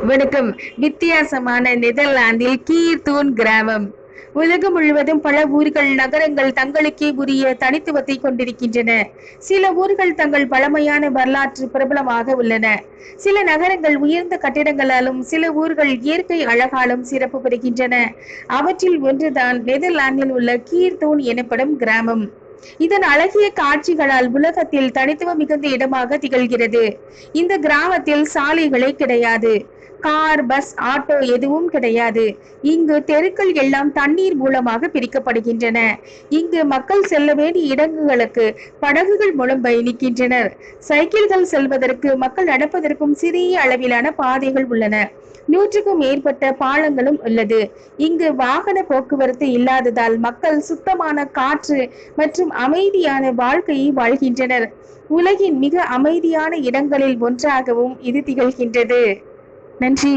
வணக்கம். வித்தியாசமான நெதர்லாந்தில் கீர்த்தூன் கிராமம். உலகம் முழுவதும் பல ஊர்கள், நகரங்கள் தங்களுக்கே உரிய தனித்துவத்தை கொண்டிருக்கின்றன. சில ஊர்கள் தங்கள் பழமையான வரலாற்று பிரபலமாக உள்ளன. சில நகரங்கள் உயர்ந்த கட்டிடங்களாலும், சில ஊர்கள் இயற்கை அழகாலும் சிறப்பு பெறுகின்றன. அவற்றில் ஒன்றுதான் நெதர்லாந்தில் உள்ள கீர்த்தூன் எனப்படும் கிராமம். இதன் அழகிய காட்சிகளால் உலகத்தில் தனித்துவம் மிகுந்த இடமாக திகழ்கிறது. இந்த கிராமத்தில் சாலைகளே கிடையாது. கார், பஸ், ஆட்டோ எதுவும் கிடையாது. இங்கு தெருக்கள் எல்லாம் தண்ணீர் மூலமாக பிரிக்கப்படுகின்றன. இங்கு மக்கள் செல்ல வேண்டிய இடங்களுக்கு படகுகள் மூலம் பயணிக்கின்றனர். சைக்கிள்கள் செல்வதற்கு, மக்கள் நடப்பதற்கும் சிறிய அளவிலான பாதைகள் உள்ளன. 100க்கும் மேற்பட்ட பாலங்களும் உள்ளது. இங்கு வாகன போக்குவரத்து இல்லாததால் மக்கள் சுத்தமான காற்று மற்றும் அமைதியான வாழ்க்கையை வாழ்கின்றனர். உலகின் மிக அமைதியான இடங்களில் ஒன்றாகவும் இது திகழ்கின்றது. நன்றி.